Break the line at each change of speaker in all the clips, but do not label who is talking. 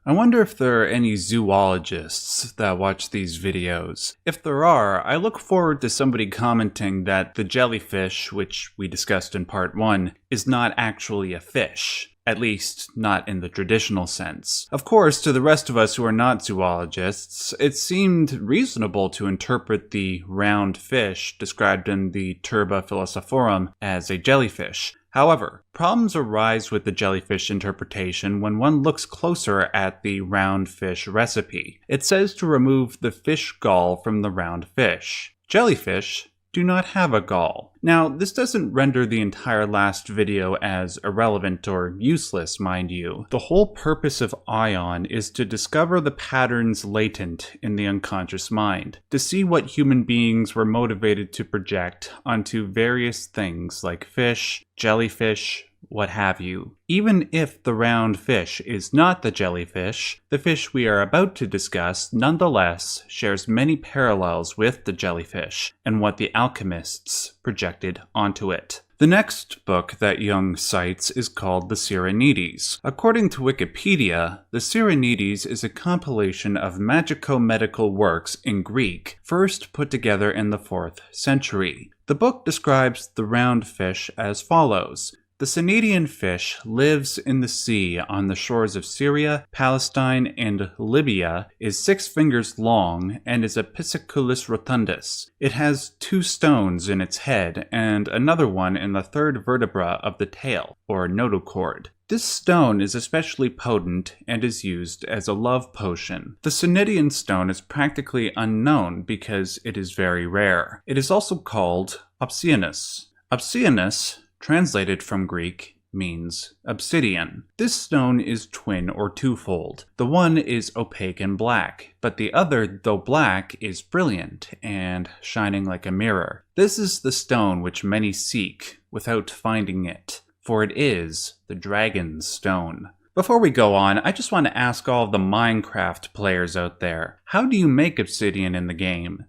I wonder if there are any zoologists that watch these videos. If there are, I look forward to somebody commenting that the jellyfish, which we discussed in part 1, is not actually a fish. At least, not in the traditional sense. Of course, to the rest of us who are not zoologists, it seemed reasonable to interpret the round fish described in the Turba Philosophorum as a jellyfish. However, problems arise with the jellyfish interpretation when one looks closer at the round fish recipe. It says to remove the fish gall from the round fish. Jellyfish do not have a gall. Now, this doesn't render the entire last video as irrelevant or useless, mind you. The whole purpose of Aion is to discover the patterns latent in the unconscious mind, to see what human beings were motivated to project onto various things like fish, jellyfish, what have you. Even if the round fish is not the jellyfish, the fish we are about to discuss nonetheless shares many parallels with the jellyfish and what the alchemists projected onto it. The next book that Jung cites is called the Sirenides. According to Wikipedia, the Sirenides is a compilation of magico-medical works in Greek, first put together in the 4th century. The book describes the round fish as follows. The Sirenian fish lives in the sea on the shores of Syria, Palestine, and Libya, is 6 fingers long, and is a Pisciculus rotundus. It has 2 stones in its head, and another one in the 3rd vertebra of the tail, or notochord. This stone is especially potent and is used as a love potion. The Sirenian stone is practically unknown because it is very rare. It is also called obsidianus. Obsidianus, translated from Greek, means obsidian. This stone is twin or twofold. The one is opaque and black, but the other, though black, is brilliant and shining like a mirror. This is the stone which many seek without finding it, for it is the dragon's stone. Before we go on, I just want to ask all of the Minecraft players out there, how do you make obsidian in the game?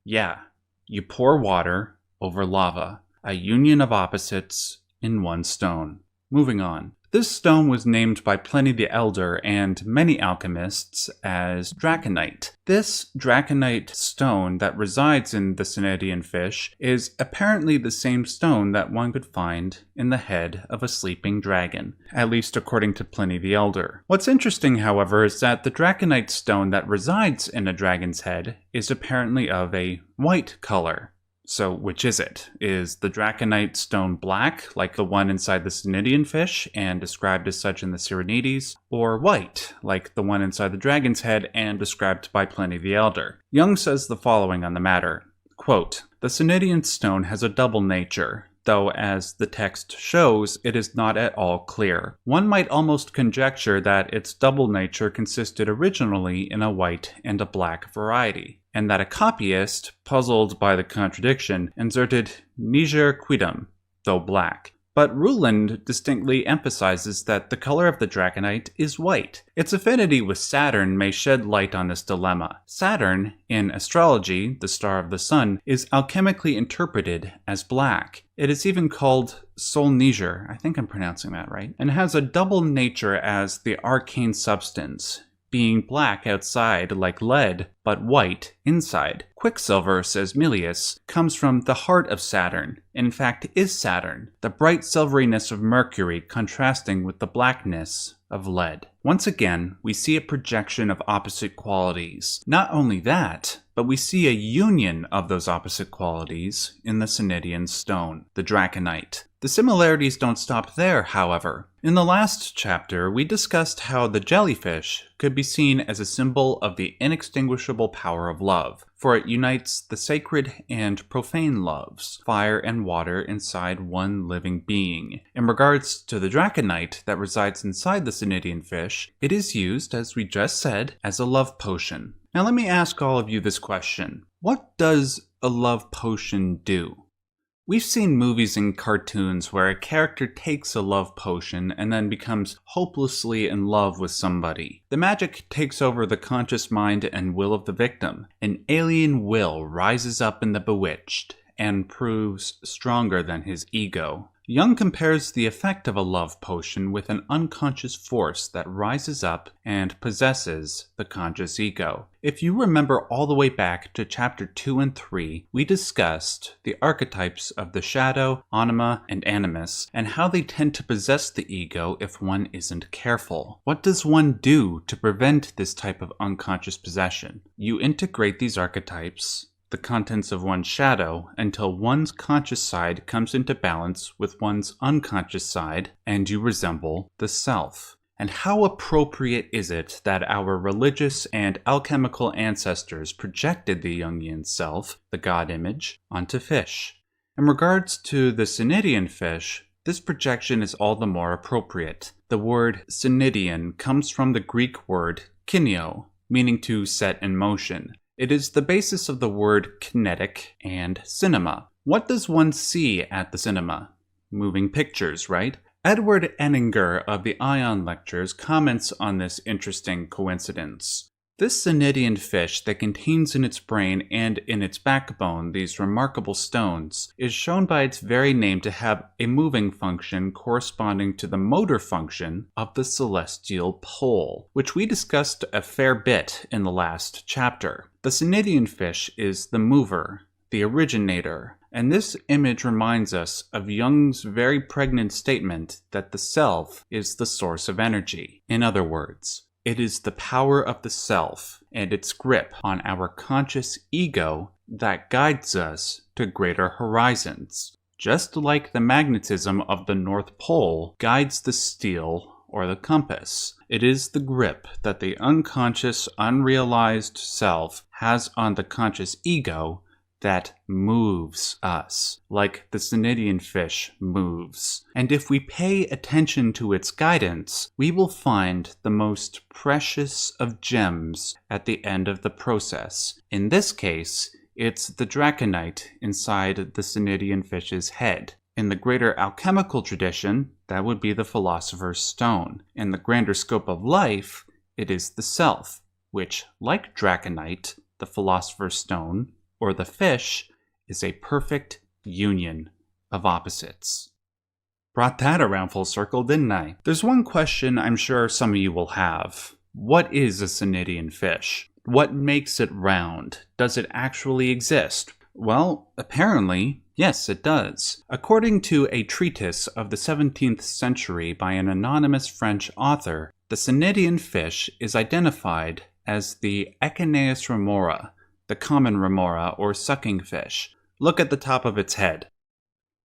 Yeah, you pour water over lava. A union of opposites in one stone. Moving on. This stone was named by Pliny the Elder and many alchemists as draconite. This draconite stone that resides in the Sirenian fish is apparently the same stone that one could find in the head of a sleeping dragon, at least according to Pliny the Elder. What's interesting, however, is that the draconite stone that resides in a dragon's head is apparently of a white color. So which is it? Is the draconite stone black, like the one inside the Sirenian fish and described as such in the Sirenides, or white, like the one inside the dragon's head and described by Pliny the Elder? Jung says the following on the matter, quote, "The Sirenian stone has a double nature, though as the text shows, it is not at all clear. One might almost conjecture that its double nature consisted originally in a white and a black variety, and that a copyist, puzzled by the contradiction, inserted niger quidem, though black. But Ruland distinctly emphasizes that the color of the draconite is white. Its affinity with Saturn may shed light on this dilemma. Saturn, in astrology, the star of the sun, is alchemically interpreted as black. It is even called Sol Niger, I think I'm pronouncing that right, and has a double nature as the arcane substance, being black outside like lead, but white inside. Quicksilver, says Milius, comes from the heart of Saturn, in fact is Saturn, the bright silveriness of Mercury contrasting with the blackness of lead. Once again, we see a projection of opposite qualities. Not only that, but we see a union of those opposite qualities in the Sirenian stone, the draconite. The similarities don't stop there, however. In the last chapter, we discussed how the jellyfish could be seen as a symbol of the inextinguishable power of love, for it unites the sacred and profane loves, fire and water inside one living being. In regards to the draconite that resides inside the Sirenian fish, it is used, as we just said, as a love potion. Now let me ask all of you this question. What does a love potion do? We've seen movies and cartoons where a character takes a love potion and then becomes hopelessly in love with somebody. The magic takes over the conscious mind and will of the victim. An alien will rises up in the bewitched and proves stronger than his ego. Jung compares the effect of a love potion with an unconscious force that rises up and possesses the conscious ego. If you remember all the way back to chapter 2 and 3, we discussed the archetypes of the shadow, anima, and animus, and how they tend to possess the ego if one isn't careful. What does one do to prevent this type of unconscious possession? You integrate these archetypes, the contents of one's shadow, until one's conscious side comes into balance with one's unconscious side, and you resemble the self. And how appropriate is it that our religious and alchemical ancestors projected the Jungian self, the God image, onto fish? In regards to the Cnidian fish, this projection is all the more appropriate. The word Cnidian comes from the Greek word kineo, meaning to set in motion. It is the basis of the word kinetic and cinema. What does one see at the cinema? Moving pictures, right? Edward Enninger of the Aion lectures comments on this interesting coincidence. This Cnidian fish that contains in its brain and in its backbone these remarkable stones is shown by its very name to have a moving function corresponding to the motor function of the celestial pole, which we discussed a fair bit in the last chapter. The Cnidian fish is the mover, the originator, and this image reminds us of Jung's very pregnant statement that the self is the source of energy. In other words, it is the power of the self and its grip on our conscious ego that guides us to greater horizons. Just like the magnetism of the North Pole guides the steel or the compass, it is the grip that the unconscious, unrealized self has on the conscious ego that moves us, like the Cnidian fish moves. And if we pay attention to its guidance, we will find the most precious of gems at the end of the process. In this case, it's the draconite inside the Cnidian fish's head. In the greater alchemical tradition, that would be the philosopher's stone. In the grander scope of life, it is the self, which, like draconite, the philosopher's stone, or the fish, is a perfect union of opposites. Brought that around full circle, didn't I? There's one question I'm sure some of you will have. What is a Cnidian fish? What makes it round? Does it actually exist? Well, apparently, yes, it does. According to a treatise of the 17th century by an anonymous French author, the Cnidian fish is identified as the Echeneis remora, the common remora or sucking fish. Look at the top of its head.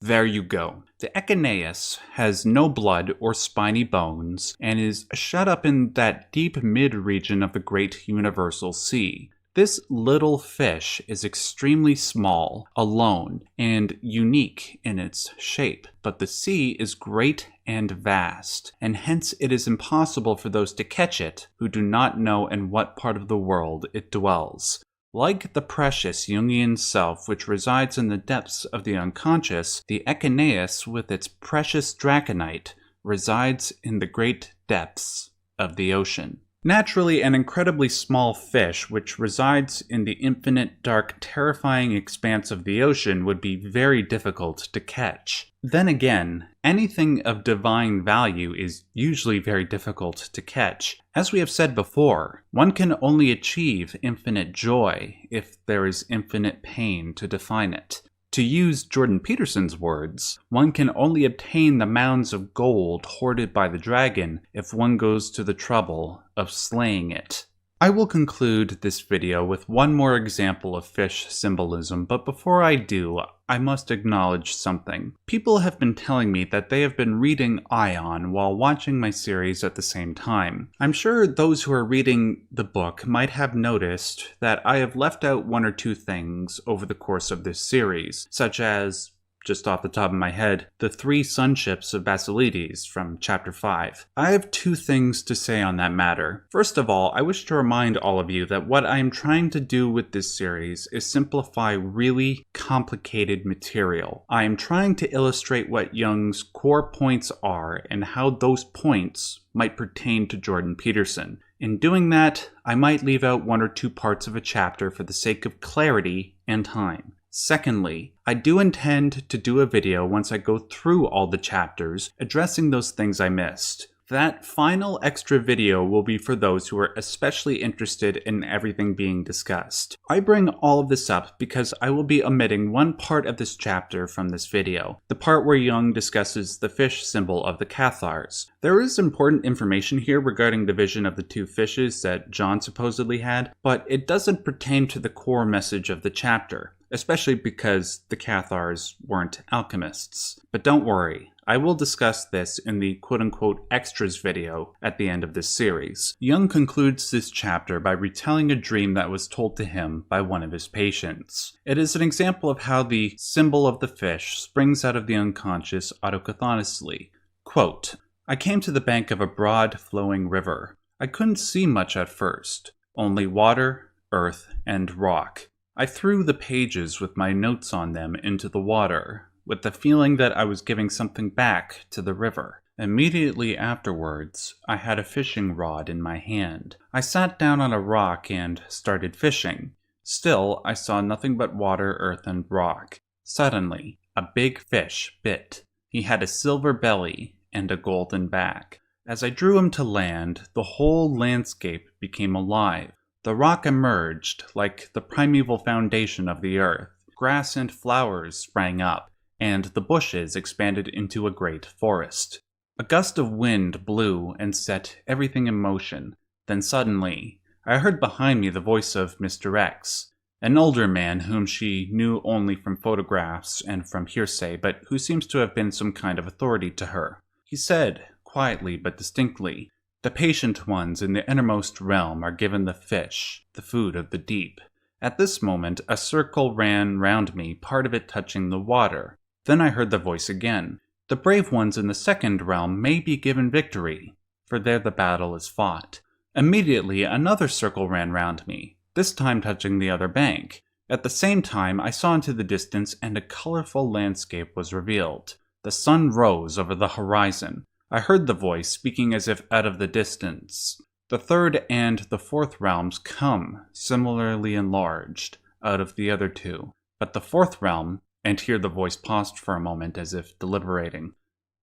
There you go. The Echeneis has no blood or spiny bones and is shut up in that deep mid-region of the great universal sea. This little fish is extremely small, alone, and unique in its shape, but the sea is great and vast, and hence it is impossible for those to catch it who do not know in what part of the world it dwells. Like the precious Jungian self which resides in the depths of the unconscious, the Echeneis with its precious draconite resides in the great depths of the ocean. Naturally, an incredibly small fish which resides in the infinite, dark, terrifying expanse of the ocean would be very difficult to catch. Then again, anything of divine value is usually very difficult to catch. As we have said before, one can only achieve infinite joy if there is infinite pain to define it. To use Jordan Peterson's words, one can only obtain the mounds of gold hoarded by the dragon if one goes to the trouble of slaying it. I will conclude this video with one more example of fish symbolism, but before I do, I must acknowledge something. People have been telling me that they have been reading Aion while watching my series at the same time. I'm sure those who are reading the book might have noticed that I have left out one or two things over the course of this series, such as, just off the top of my head, the 3 sonships of Basilides from Chapter 5. I have 2 things to say on that matter. First of all, I wish to remind all of you that what I am trying to do with this series is simplify really complicated material. I am trying to illustrate what Jung's core points are and how those points might pertain to Jordan Peterson. In doing that, I might leave out 1 or 2 parts of a chapter for the sake of clarity and time. Secondly, I do intend to do a video once I go through all the chapters, addressing those things I missed. That final extra video will be for those who are especially interested in everything being discussed. I bring all of this up because I will be omitting one part of this chapter from this video, the part where Jung discusses the fish symbol of the Cathars. There is important information here regarding the vision of the two fishes that John supposedly had, but it doesn't pertain to the core message of the chapter, especially because the Cathars weren't alchemists. But don't worry, I will discuss this in the quote-unquote extras video at the end of this series. Jung concludes this chapter by retelling a dream that was told to him by one of his patients. It is an example of how the symbol of the fish springs out of the unconscious autochthonously. Quote, "I came to the bank of a broad, flowing river. I couldn't see much at first, only water, earth, and rock. I threw the pages with my notes on them into the water, with the feeling that I was giving something back to the river. Immediately afterwards, I had a fishing rod in my hand. I sat down on a rock and started fishing. Still, I saw nothing but water, earth, and rock. Suddenly, a big fish bit. He had a silver belly and a golden back. As I drew him to land, the whole landscape became alive. The rock emerged like the primeval foundation of the earth. Grass and flowers sprang up, and the bushes expanded into a great forest. A gust of wind blew and set everything in motion. Then suddenly, I heard behind me the voice of Mr. X, an older man whom she knew only from photographs and from hearsay, but who seems to have been some kind of authority to her. He said, quietly but distinctly, 'The patient ones in the innermost realm are given the fish, the food of the deep.' At this moment, a circle ran round me, part of it touching the water. Then I heard the voice again. 'The brave ones in the second realm may be given victory, for there the battle is fought.' Immediately another circle ran round me, this time touching the other bank. At the same time, I saw into the distance, and a colorful landscape was revealed. The sun rose over the horizon. I heard the voice speaking as if out of the distance. 'The third and the fourth realms come, similarly enlarged, out of the other two. But the fourth realm,' and here the voice paused for a moment as if deliberating,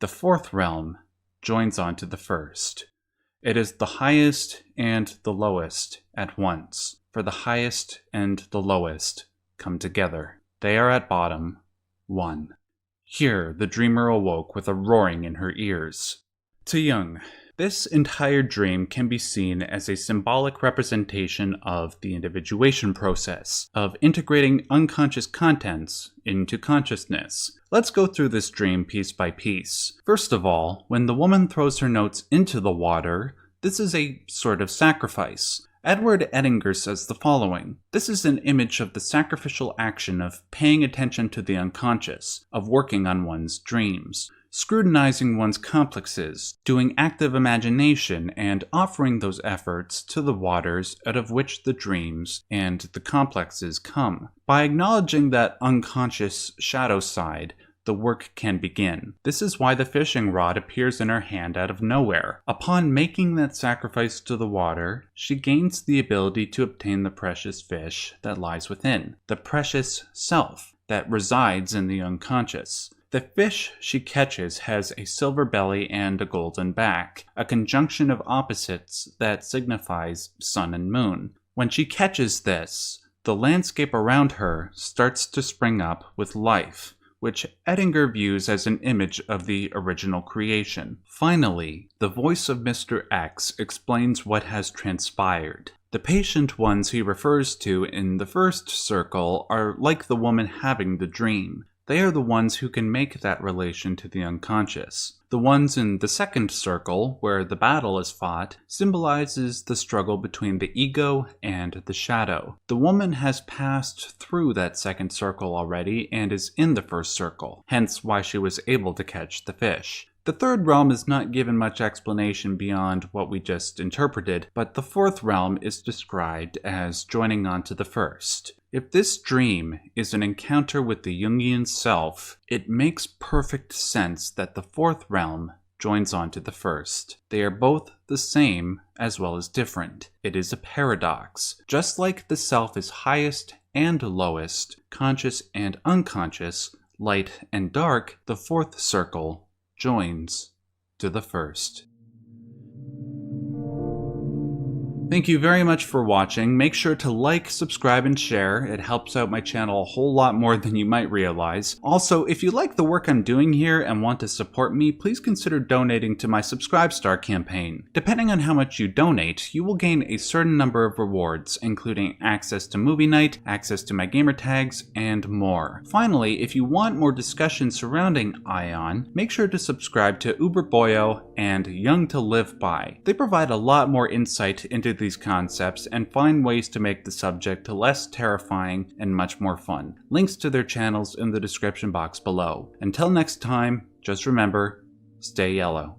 'the fourth realm joins on to the first. It is the highest and the lowest at once, for the highest and the lowest come together. They are at bottom one.' Here the dreamer awoke with a roaring in her ears." To Jung, this entire dream can be seen as a symbolic representation of the individuation process, of integrating unconscious contents into consciousness. Let's go through this dream piece by piece. First of all, when the woman throws her notes into the water, this is a sort of sacrifice. Edward Edinger says the following: "This is an image of the sacrificial action of paying attention to the unconscious, of working on one's dreams, scrutinizing one's complexes, doing active imagination, and offering those efforts to the waters out of which the dreams and the complexes come. By acknowledging that unconscious shadow side, the work can begin. This is why the fishing rod appears in her hand out of nowhere. Upon making that sacrifice to the water, she gains the ability to obtain the precious fish that lies within, the precious self that resides in the unconscious. The fish she catches has a silver belly and a golden back, a conjunction of opposites that signifies sun and moon. When she catches this, the landscape around her starts to spring up with life, which Edinger views as an image of the original creation. Finally, the voice of Mr. X explains what has transpired. The patient ones he refers to in the first circle are like the woman having the dream. They are the ones who can make that relation to the unconscious. The ones in the second circle, where the battle is fought, symbolizes the struggle between the ego and the shadow. The woman has passed through that second circle already and is in the first circle, hence why she was able to catch the fish. The third realm is not given much explanation beyond what we just interpreted, but the fourth realm is described as joining on to the first. If this dream is an encounter with the Jungian self, it makes perfect sense that the fourth realm joins on to the first. They are both the same as well as different. It is a paradox. Just like the self is highest and lowest, conscious and unconscious, light and dark, the fourth circle joins to the first. Thank you very much for watching. Make sure to like, subscribe, and share. It helps out my channel a whole lot more than you might realize. Also, if you like the work I'm doing here and want to support me, please consider donating to my Subscribe Star campaign. Depending on how much you donate, you will gain a certain number of rewards, including access to movie night, access to my gamer tags, and more. Finally, if you want more discussion surrounding Aion, make sure to subscribe to Uber Boyo and Young to Live By. They provide a lot more insight into these concepts and find ways to make the subject less terrifying and much more fun. Links to their channels in the description box below. Until next time, just remember, stay yellow.